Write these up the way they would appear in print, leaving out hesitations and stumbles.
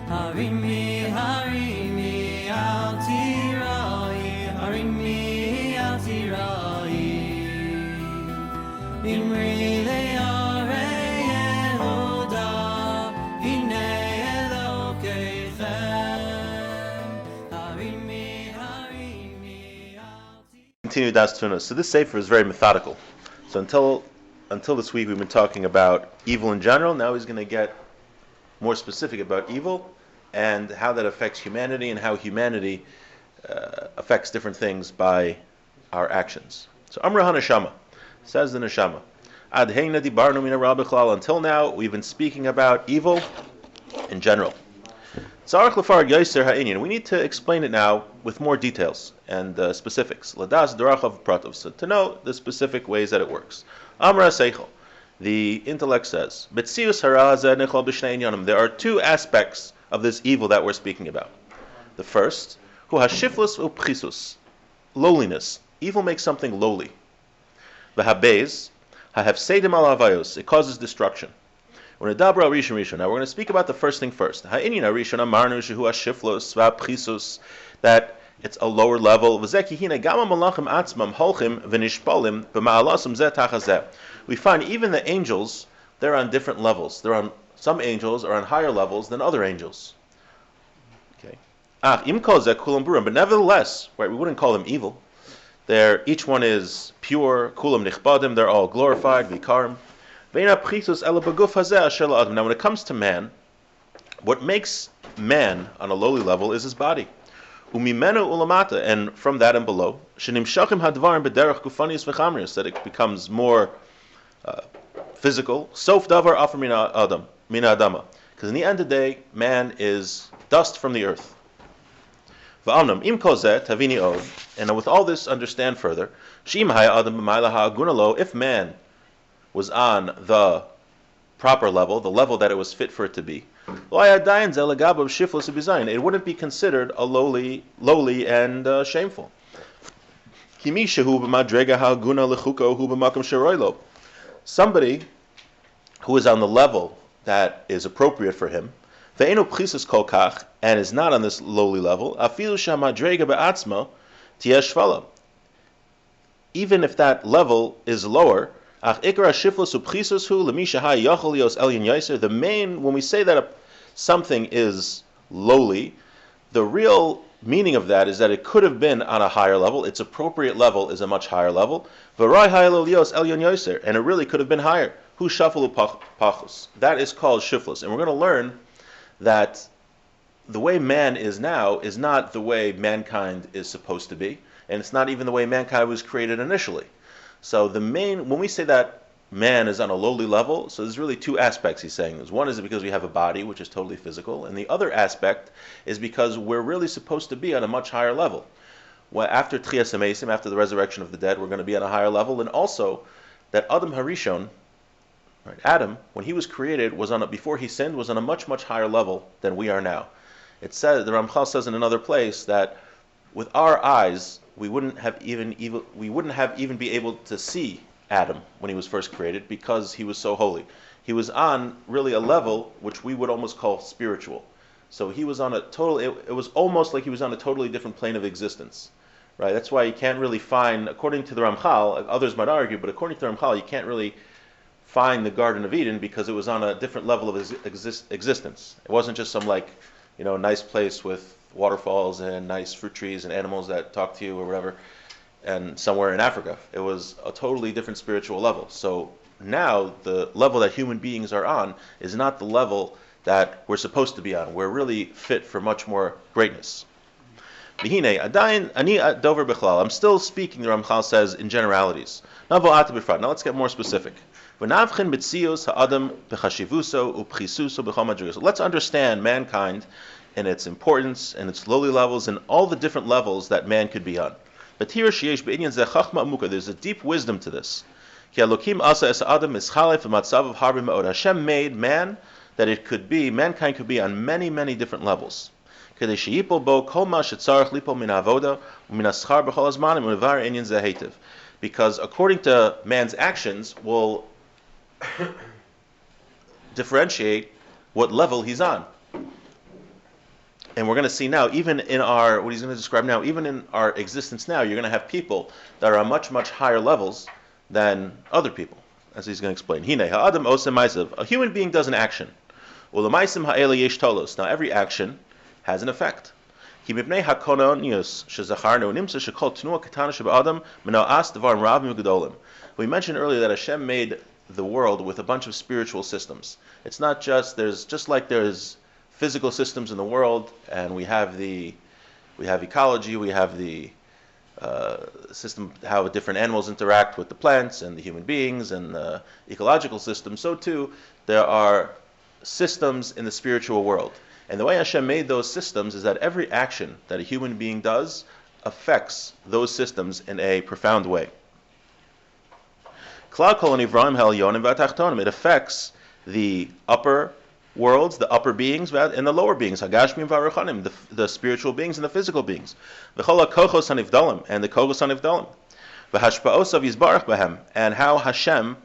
Harimi, harimi, al tirai, harimi, al tirai. Imri le'arei Yehuda, hine Elokeichem. Harimi, harimi, al tirai. Continue Daas Tevunos. So this sefer is very methodical. So until this week we've been talking about evil in general. Now he's going to get more specific about evil and how that affects humanity and how humanity affects different things by our actions. So Amra HaNeshama, says the Neshama, Ad Heina Dibarnu Mina Ra Bichlal. Until now we've been speaking about evil in general. Tzarich Lefarag Yoser Ha'inyan. We need to explain it now with more details and specifics. Ladas Darachav Pratov. So to know the specific ways that it works. Amra Seichel. The intellect says, Betzius Haraza Nichol B'Shnei Inyanim. There are two aspects of this evil that we're speaking about. The first, Hu Hashiflus U'Pchisus. Lowliness. Evil makes something lowly. V'Habez Hahefsedim Al Havayos. It causes destruction. Now we're going to speak about the first thing first. That it's a lower level. We find even the angels, they're on different levels. Some angels are on higher levels than other angels. Okay. But nevertheless, right, we wouldn't call them evil. Each one is pure, kulam nichbadim, they're all glorified, vikarim. Now when it comes to man, what makes man on a lowly level is his body. And from that and below, that it becomes more physical. Because in the end of the day, man is dust from the earth. And with all this, understand further, if man was on the proper level, the level that it was fit for it to be, it wouldn't be considered a lowly and shameful. Somebody who is on the level that is appropriate for him, and is not on this lowly level, even if that level is lower, the main, when we say that something is lowly, the real meaning of that is that it could have been on a higher level. Its appropriate level is a much higher level. And it really could have been higher. That is called shiflus. And we're going to learn that the way man is now is not the way mankind is supposed to be. And it's not even the way mankind was created initially. So when we say that man is on a lowly level, so there's really two aspects he's saying. One is because we have a body, which is totally physical, and the other aspect is because we're really supposed to be on a much higher level. Well, after Tchias HaMeisim, after the resurrection of the dead, we're going to be on a higher level, and also that Adam Harishon, right, Adam, when he was created, before he sinned, was on a much, much higher level than we are now. It says, the Ramchal says in another place that with our eyes, we wouldn't have even be able to see Adam when he was first created because he was so holy. He was on really a level which we would almost call spiritual. So he was on it was almost like he was on a totally different plane of existence. Right? That's why you can't really find, according to the Ramchal, others might argue, but according to the Ramchal, you can't really find the Garden of Eden because it was on a different level of existence. It wasn't just some nice place with waterfalls and nice fruit trees and animals that talk to you or whatever, and somewhere in Africa. It was a totally different spiritual level. So now the level that human beings are on is not the level that we're supposed to be on. We're really fit for much more greatness. I'm still speaking, the Ramchal says, in generalities. Now let's get more specific. Let's understand mankind and its importance and its lowly levels and all the different levels that man could be on. But here there's a deep wisdom to this. Hashem made man that mankind could be on many, many different levels. Because according to man's actions will differentiate what level he's on. And we're going to see now, even in our, what he's going to describe now, even in our existence now, you're going to have people that are on much, much higher levels than other people, as he's going to explain. Hine, ha'adam osem ma'asav. A human being does an action. U'lemaisim ha'ela yesh tolos. Now, every action has an effect. Ki mipnei hakononius shezacharnu nimsa shekol tnua ketana sheba'adam mena'as devarim rabim gedolim. We mentioned earlier that Hashem made the world with a bunch of spiritual systems. It's not just, just like there's physical systems in the world, and we have ecology, we have the system how different animals interact with the plants and the human beings and the ecological system. So too, there are systems in the spiritual world. And the way Hashem made those systems is that every action that a human being does affects those systems in a profound way. It affects the upper worlds, the upper beings, and the lower beings, Hagashmim v'Aruchanim, the spiritual beings and the physical beings. V'chol ha'kochos hanivdalim, and the kochos hanivdalim. V'hashpa'osav yizbarach b'hem, and how Hashem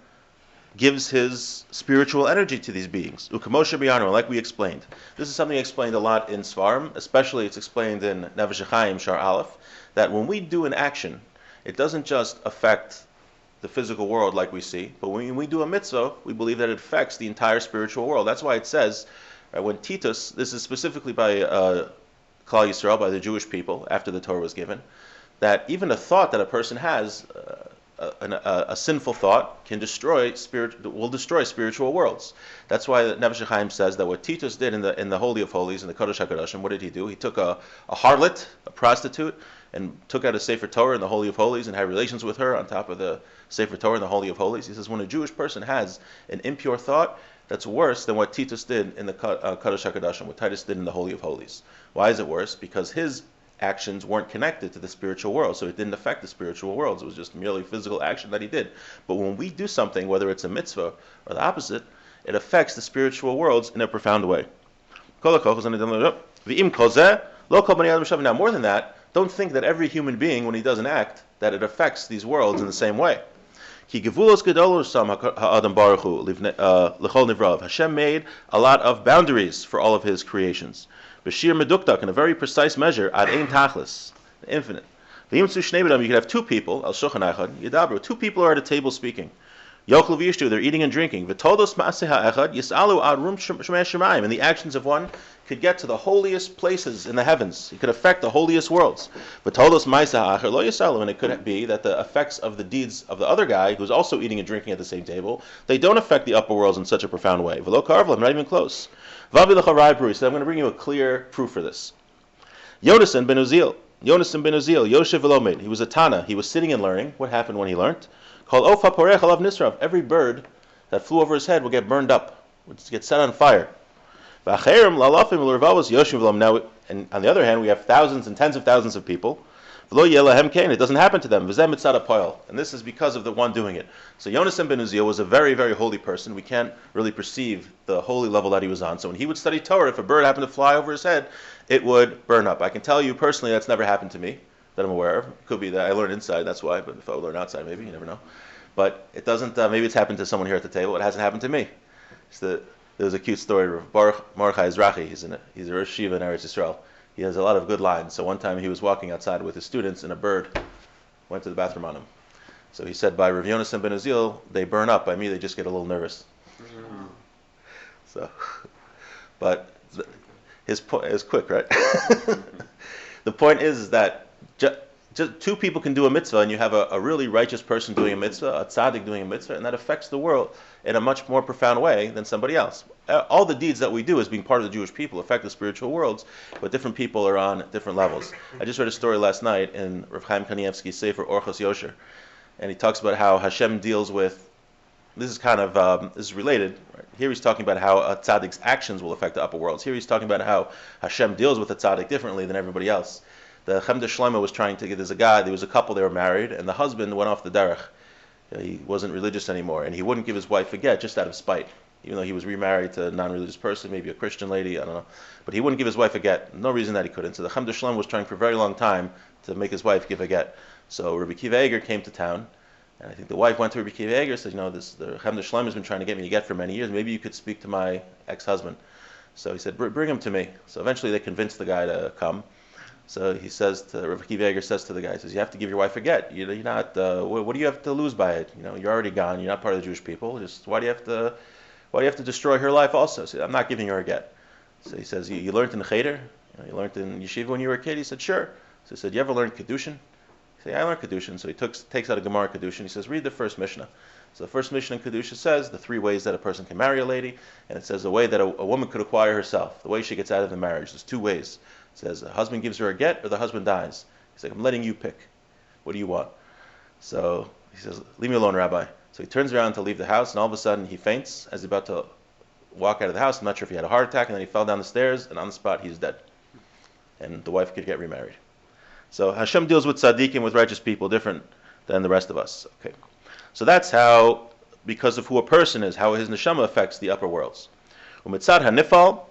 gives his spiritual energy to these beings. U'kamoshe b'yanu, like we explained. This is something explained a lot in Svarim, especially it's explained in Nefesh HaChaim, Shar Aleph, that when we do an action, it doesn't just affect the physical world like we see, but when we do a mitzvah, we believe that it affects the entire spiritual world. That's why it says, when Titus, this is specifically by Klal Yisrael, by the Jewish people, after the Torah was given, that even a thought that a person has, a sinful thought, will destroy spiritual worlds. That's why Nefesh HaChaim says that what Titus did in the Holy of Holies, in the Kodesh HaKadoshim, what did he do? He took a harlot, a prostitute, and took out a Sefer Torah in the Holy of Holies and had relations with her on top of the Sefer Torah in the Holy of Holies. He says when a Jewish person has an impure thought, that's worse than what Titus did in the Kodesh HaKadoshim, what Titus did in the Holy of Holies. Why is it worse? Because his actions weren't connected to the spiritual world, so it didn't affect the spiritual worlds. It was just merely physical action that he did. But when we do something, whether it's a mitzvah or the opposite, it affects the spiritual worlds in a profound way. Now, more than that, don't think that every human being, when he does an act, that it affects these worlds in the same way. Hashem made a lot of boundaries for all of his creations. Bashir meduktak, in a very precise measure, ad ein tachlis, infinite. You could have two people, al shulchan echad, yidabru, two people are at a table speaking. Yochel v'yishtu, they're eating and drinking. V'todos ma'aseh ha'echad, yisalu ad rum shemei shemayim, and the actions of one could get to the holiest places in the heavens. It could affect the holiest worlds. V'todos ma'aseh ha'echad lo yisalu, and it could be that the effects of the deeds of the other guy, who's also eating and drinking at the same table, they don't affect the upper worlds in such a profound way. V'lo karvlam, not even close. Vavi l'charai brui, so I'm going to bring you a clear proof for this. Yonasan ben Uziel, Yoshev v'lomed, he was a Tana, he was sitting and learning. What happened when he learned? Called Ofa Porech Alav Nisrav. Every bird that flew over his head would get burned up, would get set on fire. Now, and on the other hand, we have thousands and tens of thousands of people. It doesn't happen to them. And this is because of the one doing it. So Yonasan ben Uziel was a very, very holy person. We can't really perceive the holy level that he was on. So when he would study Torah, if a bird happened to fly over his head, it would burn up. I can tell you personally that's never happened to me, that I'm aware of. It could be that I learned inside, that's why, but if I would learn outside, maybe, you never know. But it doesn't, maybe it's happened to someone here at the table. It hasn't happened to me. There was a cute story of Mordechai Ezrachi. He's a Rosh Yeshiva in Eretz Yisrael. He has a lot of good lines. So one time he was walking outside with his students and a bird went to the bathroom on him. So he said, by Rav Yonasan ben Uziel, they burn up. By me, they just get a little nervous. Mm-hmm. So, but his point is quick, right? The point is that just two people can do a mitzvah, and you have a really righteous person doing a mitzvah, a tzaddik doing a mitzvah, and that affects the world in a much more profound way than somebody else. All the deeds that we do as being part of the Jewish people affect the spiritual worlds, but different people are on different levels. I just read a story last night in Rav Chaim Kanievsky's Sefer Orchos Yosher, and he talks about how Hashem deals with, this is kind of, this is related. Right? Here he's talking about how a tzaddik's actions will affect the upper worlds. Here he's talking about how Hashem deals with a tzaddik differently than everybody else. The Chemda Shlomo was trying to get, there was a couple, they were married, and the husband went off the derech. He wasn't religious anymore, and he wouldn't give his wife a get just out of spite. Even though he was remarried to a non-religious person, maybe a Christian lady, I don't know. But he wouldn't give his wife a get. No reason that he couldn't. So the Chemda Shlomo was trying for a very long time to make his wife give a get. So Rabbi Kiva Eger came to town, and I think the wife went to Rabbi Kiva Eger and said, the Chemda Shlomo has been trying to get me a get for many years. Maybe you could speak to my ex-husband. So he said, bring him to me. So eventually they convinced the guy to come. So he says to Rav Akiva Eiger says to the guy, he says, you have to give your wife a get. You're not. What do you have to lose by it? You're already gone. You're not part of the Jewish people. Just why do you have to destroy her life also? So I'm not giving her a get. So he says, you learned in the Cheder? You learned in yeshiva when you were a kid? He said, sure. So he said, you ever learned Kedushin? He said, yeah, I learned Kedushin. So he takes out a Gemara Kedushin. He says, read the first Mishnah. So the first Mishnah in Kedusha says the 3 ways that a person can marry a lady, and it says the way that a woman could acquire herself, the way she gets out of the marriage. There's 2 ways. It says the husband gives her a get or the husband dies. He's like, I'm letting you pick. What do you want? So he says, leave me alone, Rabbi. So he turns around to leave the house, and all of a sudden he faints as he's about to walk out of the house. I'm not sure if he had a heart attack, and then he fell down the stairs, and on the spot he's dead. And the wife could get remarried. So Hashem deals with tzaddikim, with righteous people, different than the rest of us. Okay. So that's how, because of who a person is, how his neshama affects the upper worlds. Umitzad hanifal,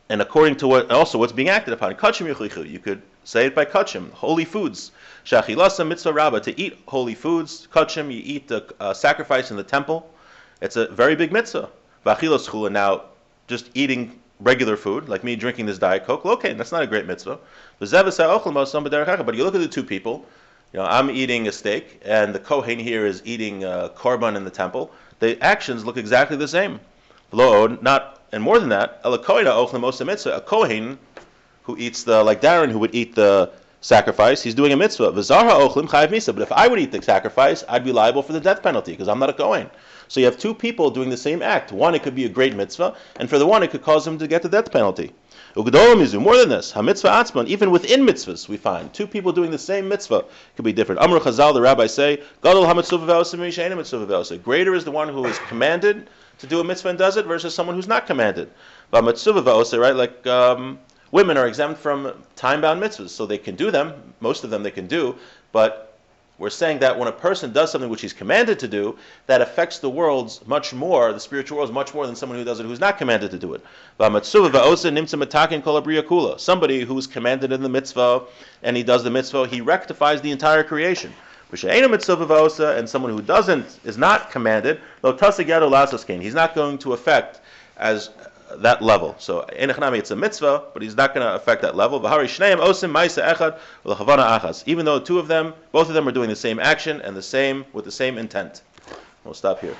and according to what's being acted upon. Kachim yuchlichu, you could say it by kachim, holy foods. Shachilasa mitzvah rabba, to eat holy foods. Kachim, you eat the sacrifice in the temple. It's a very big mitzvah. Vachilos chula, now just eating regular food, like me drinking this Diet Coke, okay, that's not a great mitzvah. But you look at the 2 people. I'm eating a steak, and the Kohen here is eating korban in the temple. The actions look exactly the same. And more than that, a Kohen who eats like Darren, who would eat the sacrifice, he's doing a mitzvah. But if I would eat the sacrifice, I'd be liable for the death penalty, because I'm not a Kohen. So you have 2 people doing the same act. One, it could be a great mitzvah, and for the one, it could cause him to get the death penalty. More than this, ha-mitzvah atzman, even within mitzvahs, we find 2 people doing the same mitzvah could be different. Amr Chazal, the rabbis say, Gadol ha-mitzvah v'avos mi'she'ein mitzvah v'avos. Greater is the one who is commanded to do a mitzvah and does it versus someone who's not commanded. V'mitzvah v'avos, right? Like women are exempt from time-bound mitzvahs, so they can do them. Most of them they can do, but we're saying that when a person does something which he's commanded to do, that affects the worlds much more, the spiritual worlds much more than someone who does it who's not commanded to do it. Somebody who's commanded in the mitzvah and he does the mitzvah, he rectifies the entire creation. And someone who is not commanded, he's not going to affect as that level. So it's a mitzvah, but he's not going to affect that level. Even though both of them are doing the same action and with the same intent. We'll stop here.